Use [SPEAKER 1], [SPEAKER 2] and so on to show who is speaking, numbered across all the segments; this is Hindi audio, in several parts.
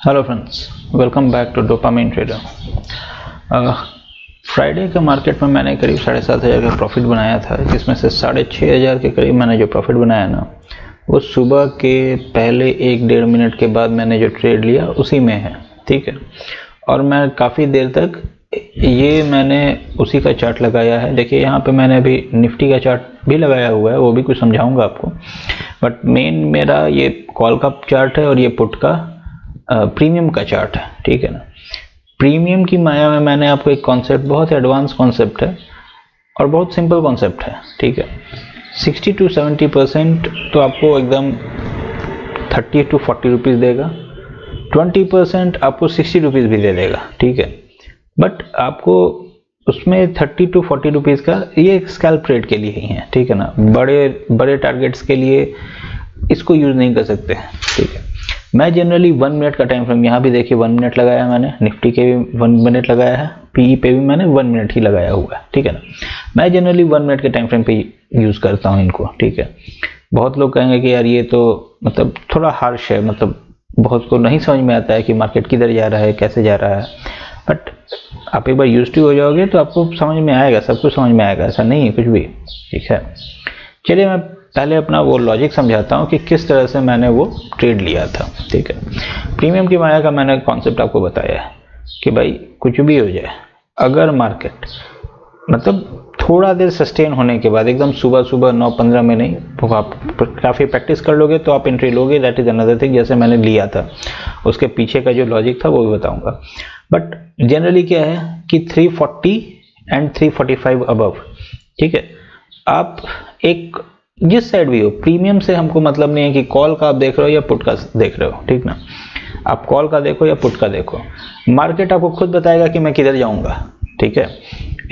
[SPEAKER 1] Hello friends, welcome back to Dopamine Trader. Friday के मार्केट में मैंने करीब 7,500 का प्रॉफिट बनाया था, जिसमें से 6,500 के करीब मैंने जो प्रॉफिट बनाया ना, वो सुबह के पहले 1-1.5 मिनट के बाद मैंने जो ट्रेड लिया उसी में है। ठीक है, और मैं काफ़ी देर तक मैंने उसी का चार्ट लगाया है। देखिए यहाँ पे मैंने अभी निफ्टी का चार्ट भी लगाया हुआ है, वो भी कुछ समझाऊंगा आपको। बट मेन मेरा ये कॉल का चार्ट है और ये पुट का प्रीमियम का चार्ट है। ठीक है ना, प्रीमियम की माया में मैंने आपको एक कॉन्सेप्ट, बहुत एडवांस कॉन्सेप्ट है और बहुत सिंपल कॉन्सेप्ट है। ठीक है, 60 to 70% तो आपको एकदम 30 to 40 रुपीज़ देगा, 20% आपको 60 रुपीज़ भी दे देगा। ठीक है, बट आपको उसमें 30 to 40 रुपीज़ का ये स्कैल्प ट्रेड के लिए ही है। ठीक है ना, बड़े बड़े टारगेट्स के लिए इसको यूज़ नहीं कर सकते हैं। ठीक है, मैं जनरली 1 मिनट का टाइम फ्रेम, यहाँ भी देखिए 1 मिनट लगाया मैंने, निफ्टी के भी 1 मिनट लगाया है, पीई पे भी मैंने 1 मिनट ही लगाया हुआ है। ठीक है ना, मैं जनरली 1 मिनट के टाइम फ्रेम पे यूज़ करता हूँ इनको। ठीक है, बहुत लोग कहेंगे कि यार ये तो मतलब थोड़ा हार्श है, मतलब बहुत को नहीं समझ में आता है कि मार्केट किधर जा रहा है, कैसे जा रहा है। बट आप एक बार यूज टू हो जाओगे तो आपको समझ में आएगा, सब कुछ समझ में आएगा, ऐसा नहीं है कुछ भी। ठीक है, चलिए मैं पहले अपना वो लॉजिक समझाता हूँ कि किस तरह से मैंने वो ट्रेड लिया था। ठीक है, प्रीमियम की माया का मैंने कॉन्सेप्ट आपको बताया है कि भाई कुछ भी हो जाए, अगर मार्केट मतलब थोड़ा देर सस्टेन होने के बाद, एकदम सुबह सुबह 9-15 में नहीं, तो आप काफ़ी प्रैक्टिस कर लोगे तो आप एंट्री लोगे, दैट इज़ अनदर थिंग। जैसे मैंने लिया था, उसके पीछे का जो लॉजिक था वो भी बताऊंगा। बट जनरली क्या है कि 340 एंड 345 अबव। ठीक है, आप एक जिस साइड भी हो, प्रीमियम से हमको मतलब नहीं है कि कॉल का आप देख रहे हो या पुट का देख रहे हो। ठीक ना, आप कॉल का देखो या पुट का देखो, मार्केट आपको खुद बताएगा कि मैं किधर जाऊंगा। ठीक है,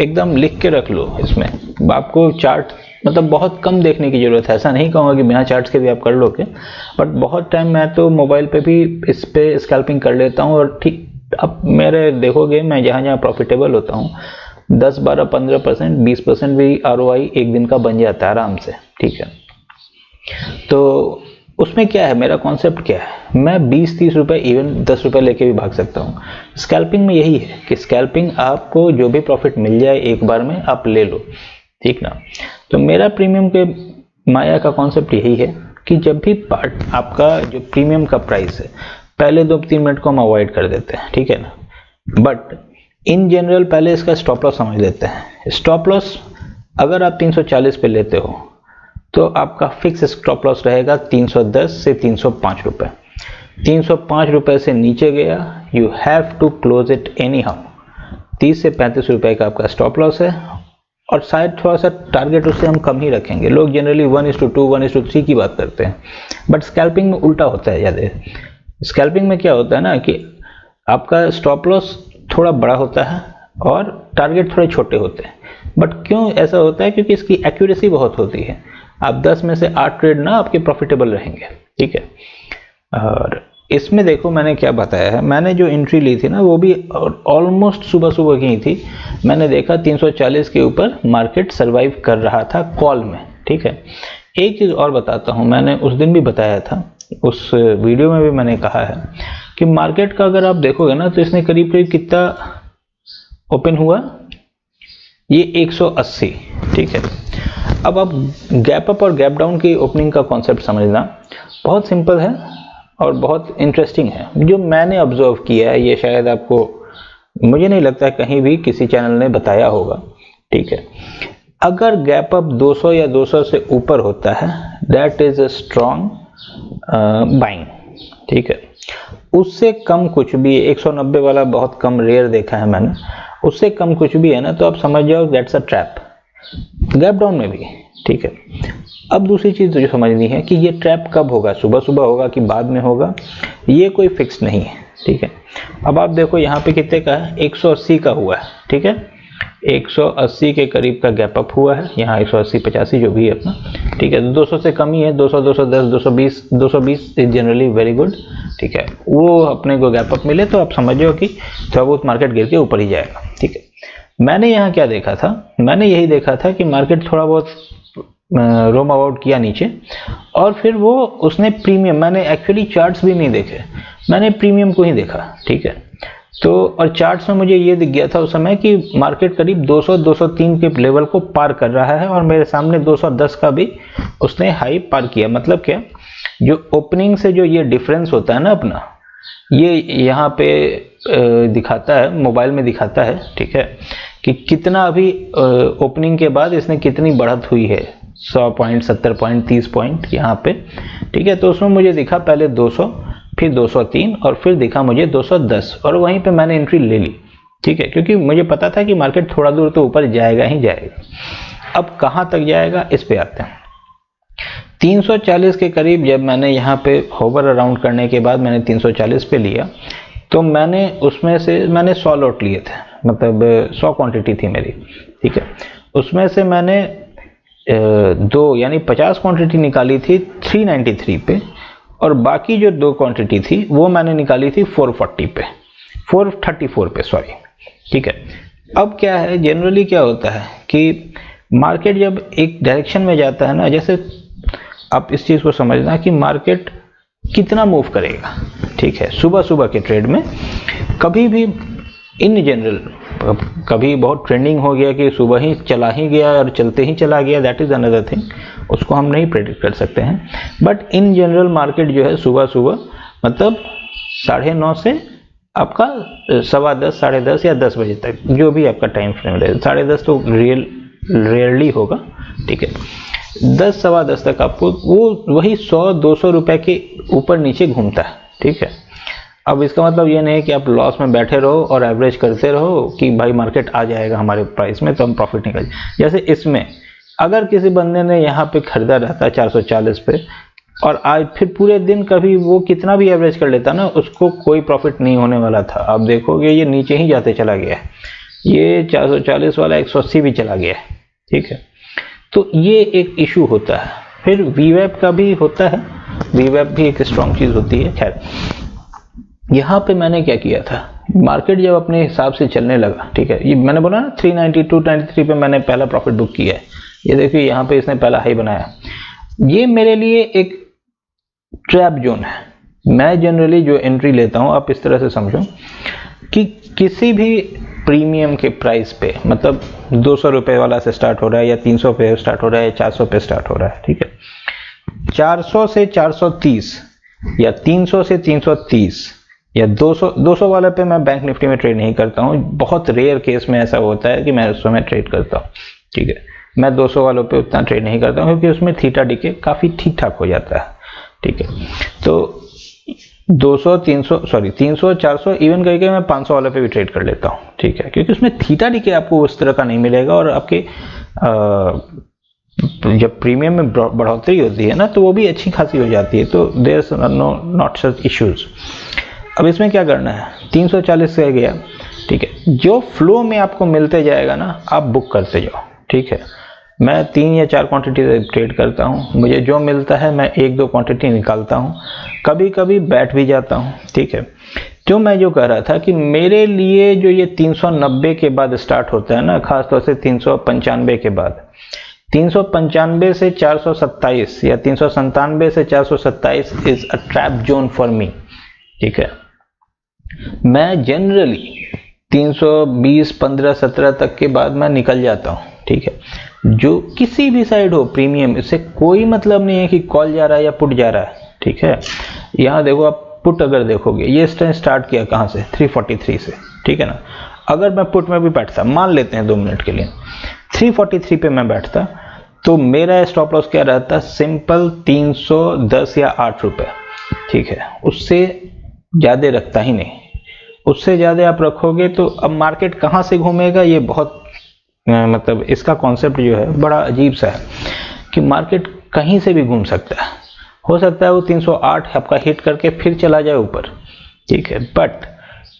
[SPEAKER 1] एकदम लिख के रख लो इसमें। आपको चार्ट मतलब बहुत कम देखने की जरूरत है, ऐसा नहीं कहूँगा कि बिना चार्ट्स के भी आप कर लोगे, बट बहुत टाइम मैं तो मोबाइल पे भी इस पे स्कैल्पिंग कर लेता हूँ। और ठीक, अब मेरे देखोगे मैं जहाँ जहाँ प्रॉफिटेबल होता हूँ, 10-12-15% 20% भी ROI एक दिन का बन जाता है आराम से। ठीक है, तो उसमें क्या है, मेरा कॉन्सेप्ट क्या है, मैं 20-30 रुपए, इवन 10 रुपए लेके भी भाग सकता हूँ। स्कैल्पिंग में यही है कि स्कैल्पिंग आपको जो भी प्रॉफिट मिल जाए एक बार में आप ले लो। ठीक ना, तो मेरा प्रीमियम के माया का कॉन्सेप्ट यही है कि जब भी पार्ट आपका जो प्रीमियम का प्राइस है, पहले 2-3 मिनट को हम अवॉइड कर देते हैं। ठीक है ना, बट इन जनरल पहले इसका स्टॉप लॉस समझ लेते हैं। स्टॉप लॉस अगर आप 340 पे लेते हो तो आपका फिक्स स्टॉप लॉस रहेगा 310 से 305 रुपए। 305 रुपए से नीचे गया, you have to close it anyhow. 30 से 35 रुपए का आपका स्टॉप लॉस है, और शायद थोड़ा सा टारगेट उससे हम कम ही रखेंगे। लोग जनरली 1:2 1:3 की बात करते हैं, बट स्कैल्पिंग में उल्टा होता है। ज़्यादा स्कैल्पिंग में क्या होता है ना कि आपका स्टॉप लॉस थोड़ा बड़ा होता है और टारगेट थोड़े छोटे होते हैं। बट क्यों ऐसा होता है? क्योंकि इसकी एक्यूरेसी बहुत होती है। आप 10 में से 8 ट्रेड ना आपके प्रॉफिटेबल रहेंगे। ठीक है, और इसमें देखो मैंने क्या बताया है, मैंने जो एंट्री ली थी ना वो भी ऑलमोस्ट सुबह सुबह की थी। मैंने देखा 340 के ऊपर मार्केट सरवाइव कर रहा था कॉल में। ठीक है, एक चीज़ और बताता हूँ, मैंने उस दिन भी बताया था, उस वीडियो में भी मैंने कहा है कि मार्केट का अगर आप देखोगे ना तो इसने करीब करीब कितना ओपन हुआ, ये 180। ठीक है, अब आप गैप अप और गैप डाउन की ओपनिंग का कॉन्सेप्ट समझना बहुत सिंपल है और बहुत इंटरेस्टिंग है। जो मैंने ऑब्जर्व किया है, ये शायद आपको, मुझे नहीं लगता है कहीं भी किसी चैनल ने बताया होगा। ठीक है, अगर गैप अप 200 या 200 से ऊपर होता है, that is a strong buying. ठीक है, उससे कम कुछ भी, 190 वाला बहुत कम रेयर देखा है मैंने, उससे कम कुछ भी है ना तो आप समझ जाओ that's a trap, gap down में भी। ठीक है, अब दूसरी चीज जो समझनी है कि ये ट्रैप कब होगा, सुबह सुबह होगा कि बाद में होगा, ये कोई फिक्स नहीं है। ठीक है, अब आप देखो यहाँ पे कितने का है, 180 का हुआ है। ठीक है, 180 के करीब का गैप अप हुआ है, यहाँ 180-85 जो भी है अपना। ठीक है, तो 200 से कम ही है, 200, 210, 220 इज जनरली वेरी गुड। ठीक है, वो अपने को गैप अप मिले तो आप समझो कि थोड़ा बहुत मार्केट गिर के ऊपर ही जाएगा। ठीक है, मैंने यहाँ क्या देखा था, मैंने यही देखा था कि मार्केट थोड़ा बहुत रोम अबाउट किया नीचे, और फिर वो उसने प्रीमियम, मैंने एक्चुअली चार्ट्स भी नहीं देखे, मैंने प्रीमियम को ही देखा, ठीक है। तो और चार्ट्स में मुझे ये दिख गया था उस समय कि मार्केट करीब 200-203 के लेवल को पार कर रहा है और मेरे सामने 210 का भी उसने हाई पार किया। मतलब क्या, जो ओपनिंग से जो ये डिफरेंस होता है ना अपना, ये यहाँ पे दिखाता है, मोबाइल में दिखाता है, ठीक है, कि कितना अभी ओपनिंग के बाद इसने कितनी बढ़त हुई है, 100 पॉइंट, 70 पॉइंट, 30 पॉइंट यहाँ पे, ठीक है। तो उसमें मुझे दिखा पहले 200, फिर 203 और फिर दिखा मुझे 210 और वहीं पे मैंने एंट्री ले ली, ठीक है, क्योंकि मुझे पता था कि मार्केट थोड़ा दूर तो ऊपर जाएगा ही जाएगा। अब कहाँ तक जाएगा इस पे आते हैं। 340 के करीब जब मैंने यहाँ पे होवर अराउंड करने के बाद मैंने 340 पे लिया, तो मैंने उसमें से मैंने 100 लॉट लिए थे, मतलब 100 क्वांटिटी थी मेरी, ठीक है। उसमें से मैंने दो यानी 50 क्वांटिटी निकाली थी 393 पे और बाकी जो दो क्वांटिटी थी वो मैंने निकाली थी 440 पे, 434 पे सॉरी, ठीक है। अब क्या है, जनरली क्या होता है कि मार्केट जब एक डायरेक्शन में जाता है ना, जैसे आप इस चीज को समझना कि मार्केट कितना मूव करेगा, ठीक है। सुबह सुबह के ट्रेड में कभी भी इन जनरल कभी बहुत ट्रेंडिंग हो गया कि सुबह ही चला ही गया और चलते ही चला गया, दैट इज अनदर थिंग, उसको हम नहीं प्रेडिक्ट कर सकते हैं। बट इन जनरल मार्केट जो है सुबह सुबह मतलब 9:30 से आपका 10:15, 10:30 या 10 बजे तक, जो भी आपका टाइम फ्रेम रहे, 10:30 तो रेयरली होगा, ठीक है। 10, 10:15 तक आपको वो वही 100-200 रुपए के ऊपर नीचे घूमता है, ठीक है। अब इसका मतलब ये नहीं है कि आप लॉस में बैठे रहो और एवरेज करते रहो कि भाई मार्केट आ जाएगा हमारे प्राइस में तो हम प्रॉफिट निकाल। जैसे इसमें अगर किसी बंदे ने यहाँ पे खरीदा रहता 440 पे और आज फिर पूरे दिन कभी वो कितना भी एवरेज कर लेता ना, उसको कोई प्रॉफिट नहीं होने वाला था। आप देखोगे ये नीचे ही जाते चला गया है, ये 440 वाला 180 भी चला गया है, ठीक है। तो ये एक इशू होता है। फिर वीवेप का भी होता है, वीवेप भी एक स्ट्रॉन्ग चीज होती है। खैर यहाँ पे मैंने क्या किया था, मार्केट जब अपने हिसाब से चलने लगा, ठीक है, ये मैंने बोला ना 392-93 पे मैंने पहला प्रॉफिट बुक किया है। ये देखिए यहाँ पे इसने पहला हाई बनाया, ये मेरे लिए एक ट्रैप जोन है। मैं जनरली जो एंट्री लेता हूँ, आप इस तरह से समझो कि किसी भी प्रीमियम के प्राइस पे, मतलब 200 रुपए वाला से स्टार्ट हो रहा है या 300 पे स्टार्ट हो रहा है या 400 पे स्टार्ट हो रहा है, ठीक है। 400 से 430 या 300 से 330 या 200 वाले पे मैं बैंक निफ्टी में ट्रेड नहीं करता हूँ। बहुत रेयर केस में ऐसा होता है कि मैं उस समय ट्रेड करता हूँ, ठीक है। मैं 200 वालों पे उतना ट्रेड नहीं करता हूँ क्योंकि उसमें थीटा डीके काफी ठीक ठाक हो जाता है, ठीक है। तो 200, 300, 400 इवन करके मैं 500 वाले पे भी ट्रेड कर लेता हूँ, ठीक है, क्योंकि उसमें थीटा डीके आपको उस तरह का नहीं मिलेगा और आपके जब प्रीमियम में बढ़ोतरी होती है ना तो वो भी अच्छी खासी हो जाती है। तो there is not such issues. अब इसमें क्या करना है, 340 से गया, ठीक है, जो फ्लो में आपको मिलते जाएगा ना आप बुक करते जाओ, ठीक है। मैं 3 या 4 क्वांटिटी ट्रेड करता हूँ, मुझे जो मिलता है मैं 1-2 क्वांटिटी निकालता हूँ, कभी कभी बैठ भी जाता हूँ, ठीक है। तो मैं जो कह रहा था कि मेरे लिए जो ये 390 के बाद स्टार्ट होता है ना, खासतौर से 395 के बाद, 395 से 427 या 397 से 427 is a trap zone for me, ठीक है। मैं जनरली 320, 15, 17 तक के बाद मैं निकल जाता हूँ, ठीक है। जो किसी भी साइड हो प्रीमियम, इससे कोई मतलब नहीं है कि कॉल जा रहा है या पुट जा रहा है, ठीक है। यहाँ देखो आप पुट अगर देखोगे, ये स्टार्ट किया कहाँ से, 343 से, ठीक है ना। अगर मैं पुट में भी बैठता, मान लेते हैं 2 मिनट के लिए 343 पे मैं बैठता, तो मेरा स्टॉप लॉस क्या रहता, सिंपल 310 या 8 रुपए, ठीक है। उससे ज्यादा रखता ही नहीं, उससे ज्यादा आप रखोगे तो अब मार्केट कहाँ से घूमेगा, ये बहुत मतलब इसका कॉन्सेप्ट जो है बड़ा अजीब सा है कि मार्केट कहीं से भी घूम सकता है। हो सकता है वो 308 आपका हिट करके फिर चला जाए ऊपर, ठीक है। बट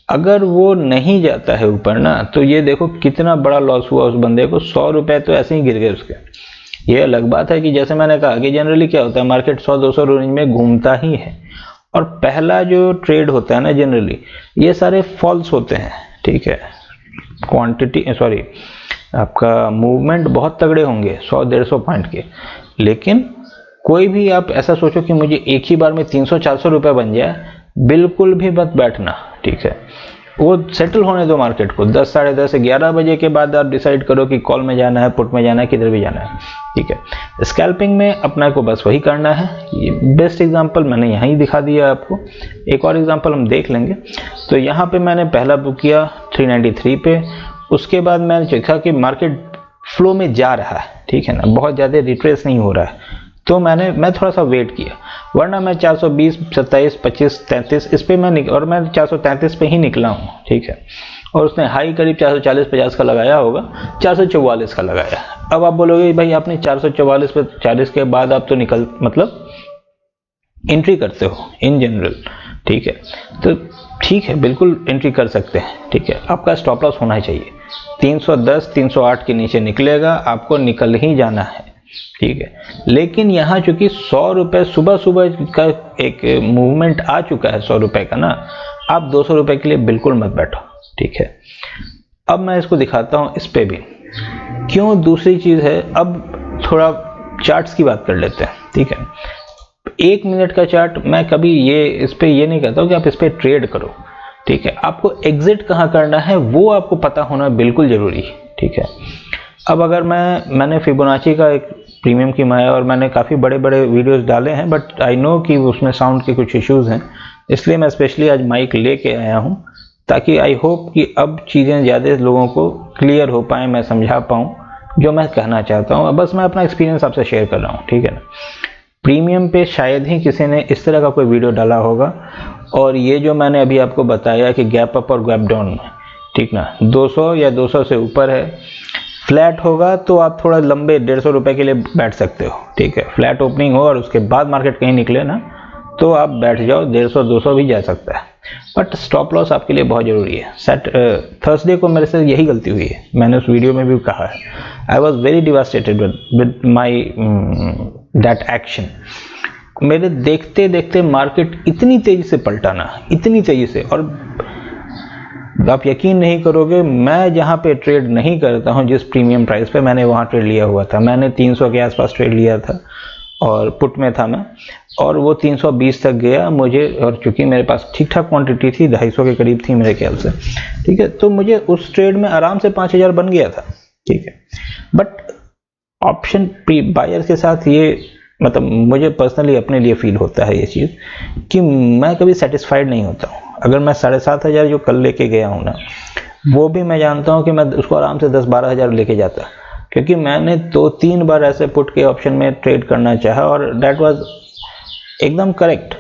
[SPEAKER 1] अगर वो नहीं जाता है ऊपर ना, तो ये देखो कितना बड़ा लॉस हुआ उस बंदे को, 100 रुपए तो ऐसे ही गिर गए उसके। ये अलग बात है कि जैसे मैंने कहा कि जनरली क्या होता है, मार्केट 100-200 रेंज में घूमता ही है और पहला जो ट्रेड होता है ना जनरली ये सारे फॉल्स होते हैं, ठीक है। क्वांटिटी सॉरी आपका मूवमेंट बहुत तगड़े होंगे 100-150 पॉइंट के, लेकिन कोई भी आप ऐसा सोचो कि मुझे एक ही बार में 300-400 रुपए बन जाए, बिल्कुल भी मत बैठना, ठीक है। वो सेटल होने दो मार्केट को। 10, साढ़े 10, 11 बजे के बाद आप डिसाइड करो कि कॉल में जाना है, पुट में जाना है, किधर भी जाना है, ठीक है। स्कैल्पिंग में अपना को बस वही करना है। ये बेस्ट एग्जांपल मैंने यहाँ ही दिखा दिया आपको। एक और एग्जांपल हम देख लेंगे। तो यहाँ पे मैंने पहला बुक किया 393 पे। उसके बाद मैंने देखा कि मार्केट फ्लो में जा रहा है, ठीक है ना, बहुत ज़्यादा रिट्रेस नहीं हो रहा है, तो मैं थोड़ा सा वेट किया, वरना मैं 420, 27, 25, 33 इस पे और मैं 433 पे ही निकला हूँ, ठीक है। और उसने हाई करीब 440, 50 का लगाया होगा, 444 का लगाया। अब आप बोलोगे भाई आपने 444 पे 40 के बाद आप तो मतलब एंट्री करते हो इन जनरल, ठीक है। तो ठीक है, बिल्कुल एंट्री कर सकते हैं, ठीक है। आपका स्टॉप लॉस होना चाहिए 310, 308 के नीचे निकलेगा, आपको निकल ही जाना है, ठीक है। लेकिन यहाँ चूंकि 100 रुपये सुबह सुबह का एक मूवमेंट आ चुका है 100 रुपये का ना, आप 200 रुपये के लिए बिल्कुल मत बैठो, ठीक है। अब मैं इसको दिखाता हूँ इस पे भी क्यों। दूसरी चीज़ है, अब थोड़ा चार्ट्स की बात कर लेते हैं, ठीक है। 1 मिनट का चार्ट मैं कभी इस पे ये नहीं कहता हूँ कि आप इस पे ट्रेड करो, ठीक है। आपको एग्जिट कहाँ करना है वो आपको पता होना बिल्कुल जरूरी है, ठीक है। अब अगर मैंने फिबोनाची का एक प्रीमियम की माया और मैंने काफ़ी बड़े बड़े वीडियोस डाले हैं, बट आई नो कि उसमें साउंड के कुछ इश्यूज हैं, इसलिए मैं स्पेशली आज माइक लेके आया हूँ, ताकि आई होप कि अब चीज़ें ज़्यादा लोगों को क्लियर हो पाएँ, मैं समझा पाऊँ जो मैं कहना चाहता हूँ। बस मैं अपना एक्सपीरियंस आपसे शेयर कर रहा हूँ, ठीक है ना। प्रीमियम पे शायद ही किसी ने इस तरह का कोई वीडियो डाला होगा, और ये जो मैंने अभी आपको बताया कि गैप अप और गैप डाउन में, ठीक ना, 200 या 200 से ऊपर है, फ्लैट होगा तो आप थोड़ा लंबे 150 रुपये के लिए बैठ सकते हो, ठीक है। फ्लैट ओपनिंग हो और उसके बाद मार्केट कहीं निकले ना, तो आप बैठ जाओ, 150, 200 भी जा सकता है, बट स्टॉप लॉस आपके लिए बहुत ज़रूरी है। थर्सडे को मेरे से यही गलती हुई है, मैंने उस वीडियो में भी कहा है। I was very devastated with my that action. मेरे देखते देखते मार्केट इतनी तेज़ी से पलटाना, इतनी तेज़ी से, और आप यकीन नहीं करोगे, मैं जहाँ पे ट्रेड नहीं करता हूँ, जिस प्रीमियम प्राइस पे, मैंने वहाँ ट्रेड लिया हुआ था। मैंने 300 के आसपास ट्रेड लिया था और पुट में था मैं, और वो 320 तक गया मुझे, और चूंकि मेरे पास ठीक ठाक क्वांटिटी थी, 250 के करीब थी मेरे ख्याल से, ठीक है। तो मुझे उस ट्रेड में आराम से 5000 बन गया था, ठीक है। बट ऑप्शन बायर के साथ ये, मतलब मुझे पर्सनली अपने लिए फील होता है ये चीज़ कि मैं कभी सेटिस्फाइड नहीं होता हूँ। अगर मैं 7500 जो कल लेके गया हूँ ना, वो भी मैं जानता हूँ कि मैं उसको आराम से 10-12 हज़ार लेके जाता, क्योंकि मैंने 2-3 बार ऐसे पुट के ऑप्शन में ट्रेड करना चाहा और दैट वाज एकदम करेक्ट,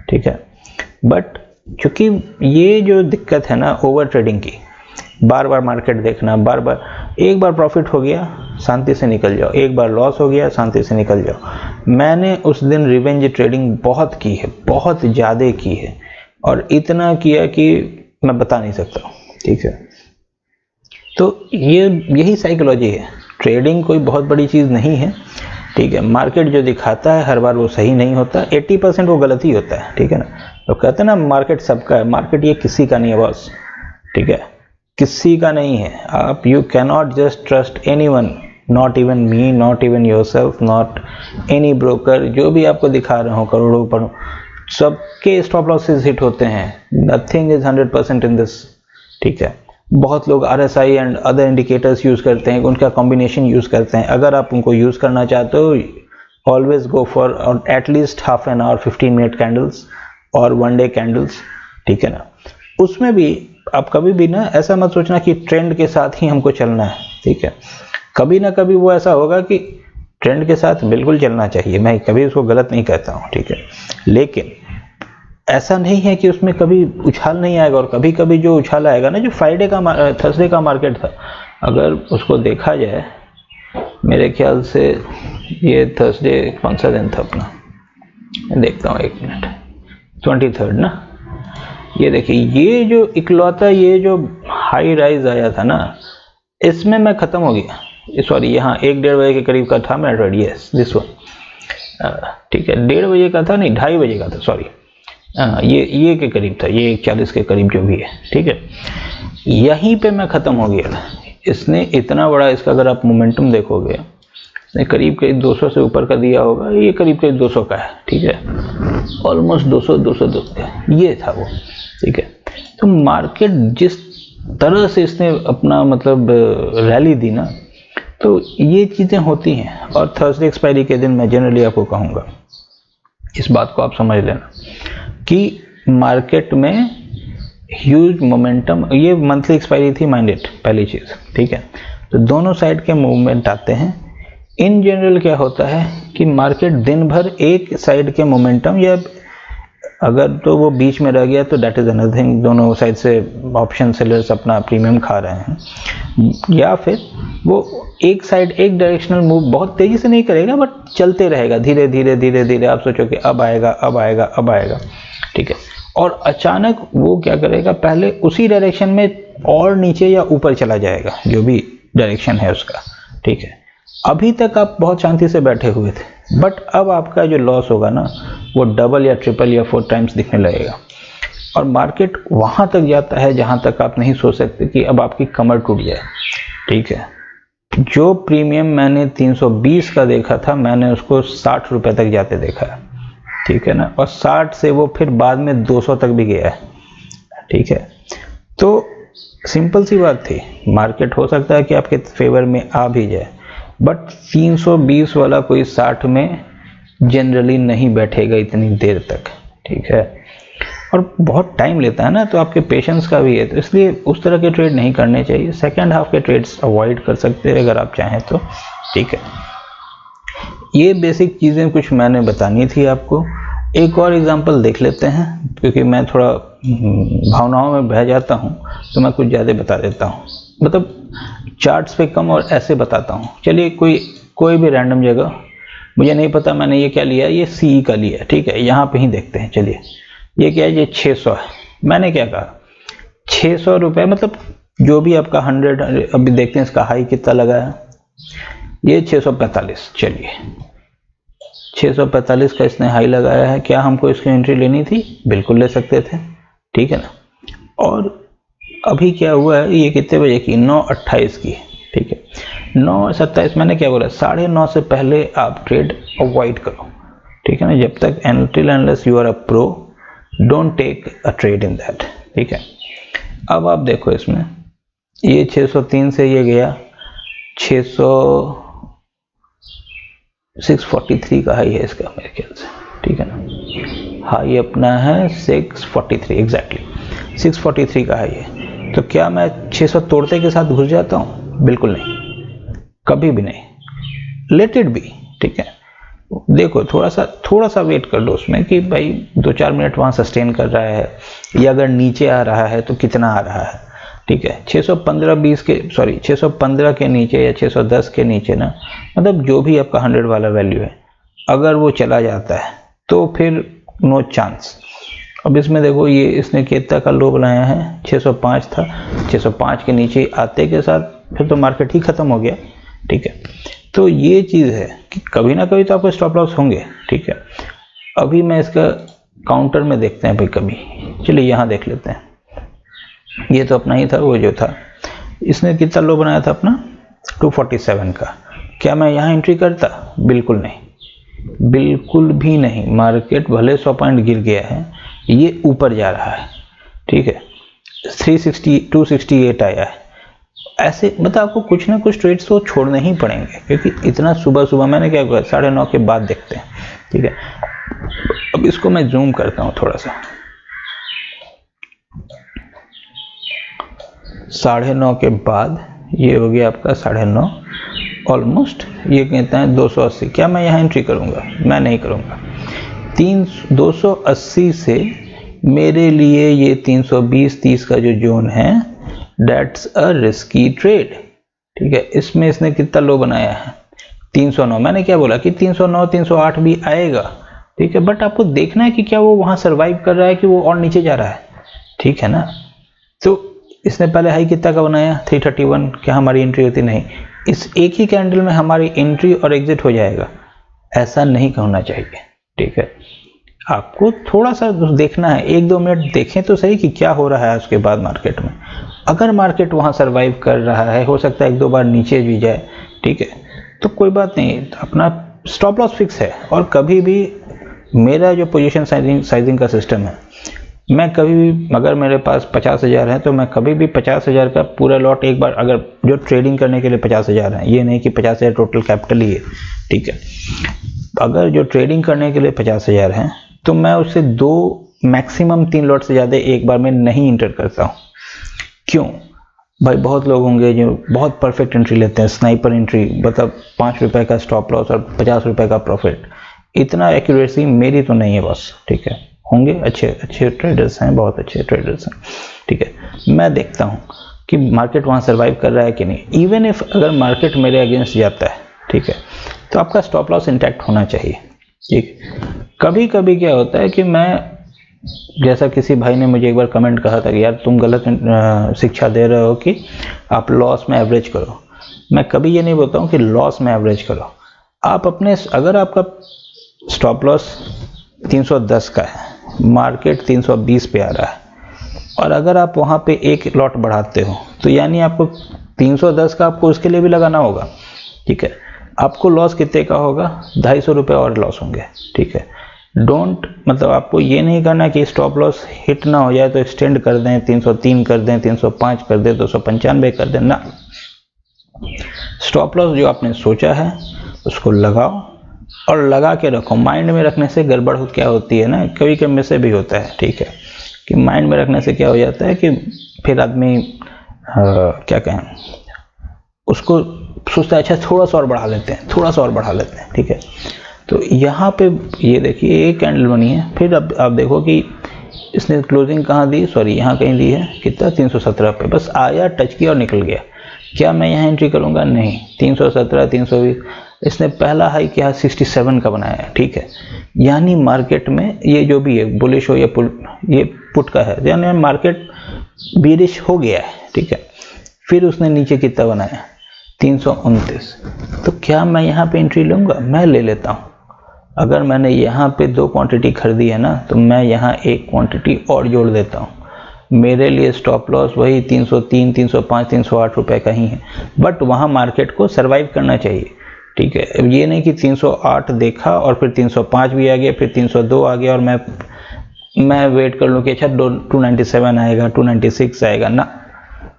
[SPEAKER 1] ठीक है। बट चूंकि ये जो दिक्कत है ना ओवर ट्रेडिंग की, बार बार मार्केट देखना, बार बार, एक बार प्रॉफिट हो गया शांति से निकल जाओ, एक बार लॉस हो गया शांति से निकल जाओ। मैंने उस दिन रिवेंज ट्रेडिंग बहुत की है, बहुत ज़्यादा की है, और इतना किया कि मैं बता नहीं सकता, ठीक है। तो यही साइकोलॉजी है। ट्रेडिंग कोई बहुत बड़ी चीज़ नहीं है, ठीक है। मार्केट जो दिखाता है हर बार वो सही नहीं होता, 80% वो गलत ही होता है, ठीक है ना। तो कहते हैं ना मार्केट सबका है, मार्केट ये किसी का नहीं है बॉस, ठीक है, किसी का नहीं है। आप you can not just trust anyone, not even me, not even yourself, not any broker. जो भी आपको दिखा रहे हो करोड़ों पर, सबके स्टॉप लॉसेस हिट होते हैं। नथिंग इज 100% इन दिस, ठीक है। बहुत लोग RSI and other indicators use करते हैं, उनका कॉम्बिनेशन यूज़ करते हैं। अगर आप उनको यूज़ करना चाहते हो, always go for at least half an hour, 15 minute candles और 1 डे कैंडल्स, ठीक है ना। उसमें भी आप कभी भी ना ऐसा मत सोचना कि ट्रेंड के साथ ही हमको चलना है, ठीक है। कभी ना कभी वो ऐसा होगा कि ट्रेंड के साथ बिल्कुल चलना चाहिए, मैं कभी उसको गलत नहीं कहता हूँ, ठीक है। लेकिन ऐसा नहीं है कि उसमें कभी उछाल नहीं आएगा, और कभी कभी जो उछाल आएगा ना, जो फ्राइडे का थर्सडे का मार्केट था, अगर उसको देखा जाए, मेरे ख्याल से ये थर्सडे कौन सा दिन था अपना, देखता हूँ 1 मिनट, 23 ना। ये देखिए, ये जो इकलौता ये जो हाई राइज आया था ना, इसमें मैं ख़त्म हो गया। सॉरी, यहाँ 1-1:30 बजे के करीब का था मेरा ट्रेड, यस दिस वन, ठीक है। 1:30 बजे का था, नहीं 2:30 बजे का था, सॉरी, ये के करीब था, ये 1:40 के करीब जो भी है, ठीक है। यहीं पे मैं ख़त्म हो गया था। इसने इतना बड़ा, इसका अगर आप मोमेंटम देखोगे, इसने करीब करीब 200 से ऊपर का दिया होगा, ये करीब करीब 200 का है, ठीक है, ऑलमोस्ट 200 ये था वो, ठीक है। तो मार्केट जिस तरह से इसने अपना मतलब रैली दी ना, तो ये चीज़ें होती हैं। और थर्सडे एक्सपायरी के दिन मैं जनरली आपको कहूँगा, इस बात को आप समझ लेना कि मार्केट में ह्यूज मोमेंटम, ये मंथली एक्सपायरी थी माइंडेड पहली चीज़, ठीक है। तो दोनों साइड के मूवमेंट आते हैं। इन जनरल क्या होता है कि मार्केट दिन भर एक साइड के मोमेंटम, या अगर तो वो बीच में रह गया तो दैट इज अनदर थिंग, दोनों साइड से ऑप्शन सेलर्स अपना प्रीमियम खा रहे हैं, या फिर वो एक साइड एक डायरेक्शनल मूव बहुत तेजी से नहीं करेगा बट चलते रहेगा धीरे धीरे धीरे धीरे, आप सोचो कि अब आएगा अब आएगा अब आएगा, ठीक है। और अचानक वो क्या करेगा, पहले उसी डायरेक्शन में और नीचे या ऊपर चला जाएगा, जो भी डायरेक्शन है उसका, ठीक है। अभी तक आप बहुत शांति से बैठे हुए थे, बट अब आपका जो लॉस होगा ना, वो डबल या ट्रिपल या 4 टाइम्स दिखने लगेगा। और मार्केट वहां तक जाता है जहां तक आप नहीं सोच सकते कि अब आपकी कमर टूट जाए, ठीक है। जो प्रीमियम मैंने 320 का देखा था, मैंने उसको 60 रुपए तक जाते देखा है, ठीक है ना। और 60 से वो फिर बाद में 200 तक भी गया है, ठीक है। तो सिंपल सी बात थी, मार्केट हो सकता है कि आपके फेवर में आ भी जाए, बट 320 वाला कोई 60 में जनरली नहीं बैठेगा इतनी देर तक, ठीक है। और बहुत टाइम लेता है ना, तो आपके पेशेंस का भी है, तो इसलिए उस तरह के ट्रेड नहीं करने चाहिए। सेकेंड हाफ के ट्रेड्स अवॉइड कर सकते हैं अगर आप चाहें तो, ठीक है। ये बेसिक चीज़ें कुछ मैंने बतानी थी आपको। एक और एग्जांपल देख लेते हैं, क्योंकि मैं थोड़ा भावनाओं में बह जाता हूँ, तो मैं कुछ ज़्यादा बता देता हूँ, मतलब चार्ट्स पे कम और ऐसे बताता हूँ। चलिए कोई भी रैंडम जगह, मुझे नहीं पता मैंने ये क्या लिया, ये CE का लिया, ठीक है। यहाँ पे ही देखते हैं, चलिए ये क्या है, ये 600 है। मैंने क्या कहा, 600 रुपये, मतलब जो भी आपका 100, अभी देखते हैं इसका हाई कितना लगा है, ये 645। चलिए 645 का इसने हाई लगाया है, क्या हमको इसकी एंट्री लेनी थी? बिल्कुल ले सकते थे, ठीक है ना। और अभी क्या हुआ है, ये कितने बजे की, 9:28 की, ठीक है। 9:27, मैंने क्या बोला, 9:30 से पहले आप ट्रेड अवॉइड करो, ठीक है ना। जब तक until unless you are a pro, don't take a trade in that, ठीक है। अब आप देखो इसमें, ये 603 से ये गया 643 का हाई है इसका मेरे ख्याल से, ठीक है ना। हाई अपना है 643, एग्जैक्टली 643 का हाई है। तो क्या मैं 600 तोड़ते के साथ घुस जाता हूँ? बिल्कुल नहीं, कभी भी नहीं। लेट इट बी, ठीक है। देखो थोड़ा सा वेट कर लो उसमें कि भाई 2-4 मिनट वहाँ सस्टेन कर रहा है, या अगर नीचे आ रहा है तो कितना आ रहा है, ठीक है। 615 के नीचे या 610 के नीचे ना, मतलब जो भी आपका 100 वाला वैल्यू है, अगर वो चला जाता है तो फिर नो चांस। अब इसमें देखो, ये इसने कितना का लो बनाया है, 605 था, 605 के नीचे आते के साथ फिर तो मार्केट ही खत्म हो गया, ठीक है। तो ये चीज़ है कि कभी ना कभी तो आपको स्टॉप लॉस होंगे, ठीक है। अभी मैं इसका काउंटर में देखते हैं भाई कभी, चलिए यहाँ देख लेते हैं। ये तो अपना ही था, वो जो था, इसने कितना लो बनाया था अपना 247 का। क्या मैं यहाँ एंट्री करता? बिल्कुल नहीं, बिल्कुल भी नहीं। मार्केट भले 100 पॉइंट गिर गया है, ये ऊपर जा रहा है, ठीक है। 268 आया है। ऐसे मतलब आपको कुछ ना कुछ ट्रेड्स तो छोड़ने ही पड़ेंगे, क्योंकि इतना सुबह सुबह मैंने क्या किया, 9:30 के बाद देखते हैं, ठीक है। अब इसको मैं जूम करता हूँ थोड़ा सा, 9:30 के बाद ये हो गया आपका 9:30 ऑलमोस्ट। ये कहता है 280। क्या मैं यहाँ एंट्री करूँगा? मैं नहीं करूँगा। 280 से मेरे लिए ये 320-30 का जो जोन है, दैट्स अ रिस्की ट्रेड, ठीक है। इसमें इसने कितना लो बनाया है? 309। मैंने क्या बोला कि 309 308 भी आएगा, ठीक है। बट आपको देखना है कि क्या वो वहां सर्वाइव कर रहा है कि वो और नीचे जा रहा है, ठीक है ना। तो इसने पहले हाई कितना का बनाया? 331। क्या हमारी एंट्री होती? नहीं। इस एक ही कैंडल में हमारी एंट्री और एग्जिट हो जाएगा, ऐसा नहीं होना चाहिए, ठीक है। आपको थोड़ा सा देखना है, 1-2 मिनट देखें तो सही कि क्या हो रहा है उसके बाद मार्केट में। अगर मार्केट वहां सर्वाइव कर रहा है, हो सकता है 1-2 बार नीचे भी जाए, ठीक है, तो कोई बात नहीं, अपना स्टॉप लॉस फिक्स है। और कभी भी मेरा जो पोजीशन साइजिंग का सिस्टम है, मैं कभी भी अगर मेरे पास 50,000 है तो मैं कभी भी 50,000 का पूरा लॉट एक बार, अगर जो ट्रेडिंग करने के लिए 50,000 है, ये नहीं कि 50,000 टोटल कैपिटल ही है, ठीक है। अगर जो ट्रेडिंग करने के लिए 50,000 है तो मैं उससे 2 मैक्सिमम 3 लॉट से ज़्यादा एक बार में नहीं इंटर करता हूँ। क्यों भाई? बहुत लोग होंगे जो बहुत परफेक्ट एंट्री लेते हैं, स्नाइपर एंट्री, मतलब 5 रुपए का स्टॉप लॉस और 50 रुपए का प्रॉफिट। इतना एक्यूरेसी मेरी तो नहीं है बस, ठीक है। होंगे अच्छे अच्छे ट्रेडर्स हैं, बहुत अच्छे ट्रेडर्स हैं, ठीक है। मैं देखता हूँ कि मार्केट वहाँ सर्वाइव कर रहा है कि नहीं। इवन इफ अगर मार्केट मेरे अगेंस्ट जाता है, ठीक है, तो आपका स्टॉप लॉस इंटैक्ट होना चाहिए, ठीक। कभी कभी क्या होता है कि मैं, जैसा किसी भाई ने मुझे एक बार कमेंट कहा था कि यार तुम गलत शिक्षा दे रहे हो कि आप लॉस में एवरेज करो। मैं कभी ये नहीं बोलता हूँ कि लॉस में एवरेज करो। आप अपने, अगर आपका स्टॉप लॉस 310 का है, मार्केट 320 पे आ रहा है, और अगर आप वहाँ पे एक लॉट बढ़ाते हो तो यानी आपको 310 का आपको उसके लिए भी लगाना होगा, ठीक है। आपको लॉस कितने का होगा? 250 रुपये और लॉस होंगे, ठीक है। डोंट, मतलब आपको ये नहीं करना कि स्टॉप लॉस हिट ना हो जाए तो एक्सटेंड कर दें, 303 कर दें, 305 कर दें, 295 कर दें ना। स्टॉप लॉस जो आपने सोचा है उसको लगाओ और लगा के रखो। माइंड में रखने से गड़बड़ क्या होती है ना, कभी कभी से भी होता है, ठीक है, कि माइंड में रखने से क्या हो जाता है कि फिर आदमी क्या कहें, उसको सोचता है अच्छा थोड़ा सा और बढ़ा लेते हैं, थोड़ा सा और बढ़ा लेते हैं, ठीक है। तो यहाँ पे ये देखिए एक कैंडल बनी है, फिर अब आप देखो कि इसने क्लोजिंग कहाँ दी, सॉरी यहाँ कहीं दी है, कितना, 317 पे, बस आया, टच किया और निकल गया। क्या मैं यहाँ एंट्री करूँगा? नहीं। 317, 320, इसने पहला हाई क्या 67 का बनाया है, ठीक है। यानी मार्केट में ये जो भी है, बुलिश हो या ये पुट का है, यानी मार्केट बीरिश हो गया है, ठीक है। फिर उसने नीचे कितना बनाया? 329। तो क्या मैं यहाँ पे एंट्री लूँगा? मैं ले लेता हूँ। अगर मैंने यहाँ पे 2 क्वांटिटी खरीदी है ना, तो मैं यहाँ एक क्वांटिटी और जोड़ देता हूँ। मेरे लिए स्टॉप लॉस वही 303, 305, 308 रुपए का ही है, बट वहाँ मार्केट को सर्वाइव करना चाहिए, ठीक है। ये नहीं कि 308 देखा और फिर 305 भी आ गया, फिर 302 आ गया और मैं वेट कर लूँ कि अच्छा 297 आएगा, 296 आएगा ना।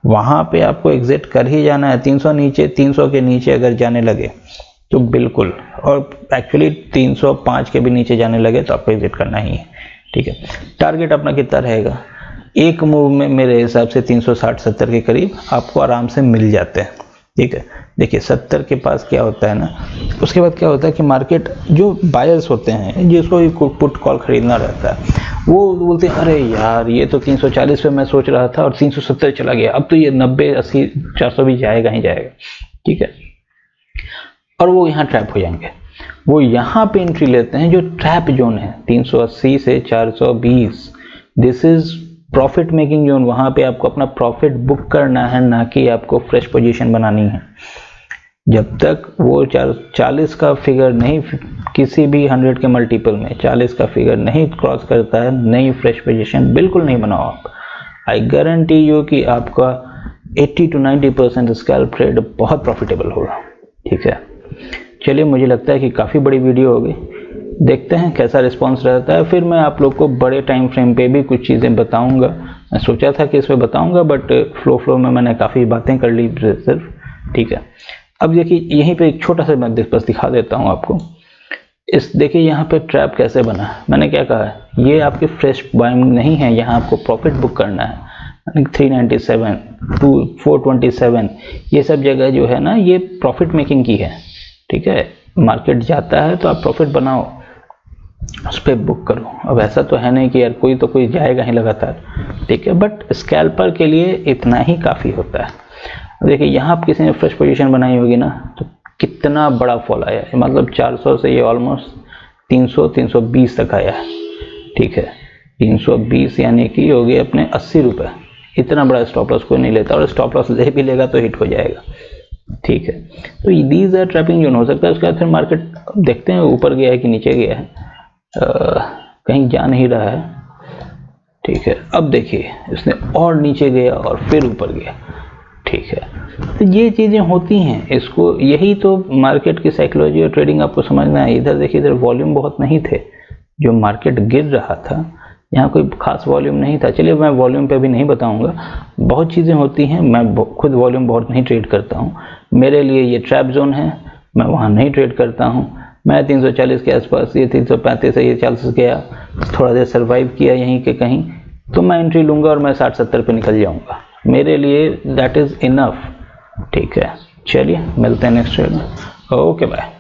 [SPEAKER 1] वहाँ पे आपको एग्जिट कर ही जाना है। 300 नीचे, 300 के नीचे अगर जाने लगे तो बिल्कुल, और एक्चुअली 305 के भी नीचे जाने लगे तो आपको एग्जिट करना ही है, ठीक है। टारगेट अपना कितना रहेगा? एक मूव में मेरे हिसाब से 360-70 के करीब आपको आराम से मिल जाते हैं, ठीक है। देखिए 70 के पास क्या होता है ना, उसके बाद क्या होता है कि मार्केट, जो बायर्स होते हैं जिसको पुट कॉल खरीदना रहता है, वो बोलते हैं अरे यार ये तो 340 पे मैं सोच रहा था और 370 चला गया, अब तो ये 90, 80, 400 भी जाएगा ही जाएगा, ठीक है। और वो यहाँ ट्रैप हो जाएंगे। वो यहाँ पे एंट्री लेते हैं जो ट्रैप जोन है 380 से 420, this is profit making zone. वहाँ पे आपको अपना प्रॉफिट बुक करना है, ना कि आपको फ्रेश पोजीशन बनानी है। जब तक वो 40 का फिगर नहीं, किसी भी 100 के मल्टीपल में 40 का फिगर नहीं क्रॉस करता है, नई फ्रेश पोजीशन बिल्कुल नहीं बनाओ आप। आई गारंटी यू कि आपका 80 to 90% स्कैल्प ट्रेड बहुत प्रॉफिटेबल होगा, ठीक है। चलिए, मुझे लगता है कि काफ़ी बड़ी वीडियो हो गई, देखते हैं कैसा रिस्पांस रहता है। फिर मैं आप लोग को बड़े टाइम फ्रेम पे भी कुछ चीज़ें बताऊंगा। मैं सोचा था कि इसमें बताऊंगा, बट फ्लो में मैंने काफ़ी बातें कर ली सिर्फ, ठीक है। अब देखिए यहीं पे एक छोटा सा मैं बस दिखा देता हूँ आपको। इस देखिए यहाँ पे ट्रैप कैसे बना है। मैंने क्या कहा है, ये आपके फ्रेश बाइंग नहीं है, यहाँ आपको प्रॉफिट बुक करना है। 397 टू 427 ये सब जगह जो है ना, ये प्रॉफिट मेकिंग की है, ठीक है। मार्केट जाता है तो आप प्रॉफिट बनाओ, उस पर बुक करो। अब ऐसा तो है नहीं कि यार कोई जाएगा ही लगातार, ठीक है, बट स्कैल्पर के लिए इतना ही काफ़ी होता है। देखिए यहाँ किसी ने फ्रेश पोजीशन बनाई होगी ना, तो कितना बड़ा फॉल आया है, मतलब 400 से ये ऑलमोस्ट 300-320 तक आया है, ठीक है। 320 यानी कि हो गए अपने 80 रुपये। इतना बड़ा स्टॉप लॉस कोई नहीं लेता, और स्टॉप लॉस ले भी लेगा तो हिट हो जाएगा, ठीक है। तो दीज आर ट्रैपिंग जोन हो सकता है। उसके बाद फिर मार्केट देखते हैं ऊपर गया है कि नीचे गया है, कहीं जा नहीं रहा है, ठीक है। अब देखिए इसने और नीचे गया और फिर ऊपर गया, ठीक है, तो ये चीज़ें होती हैं, इसको यही तो मार्केट की साइकोलॉजी और ट्रेडिंग आपको समझना है। इधर देखिए, इधर वॉल्यूम बहुत नहीं थे, जो मार्केट गिर रहा था यहाँ कोई खास वॉल्यूम नहीं था। चलिए मैं वॉल्यूम पे भी नहीं बताऊंगा, बहुत चीज़ें होती हैं, मैं खुद वॉल्यूम बहुत नहीं ट्रेड करता हूँ। मेरे लिए ये ट्रैप जोन है, मैं वहाँ नहीं ट्रेड करता हूँ। मैं 340 के आसपास, ये 335 है, ये 40 गया, थोड़ा देर सर्वाइव किया यहीं के कहीं, तो मैं एंट्री लूँगा और मैं 60-70 पे निकल जाऊँगा। मेरे लिए दैट इज़ इनफ। ठीक है, चलिए मिलते हैं नेक्स्ट ट्रेड में। Okay bye.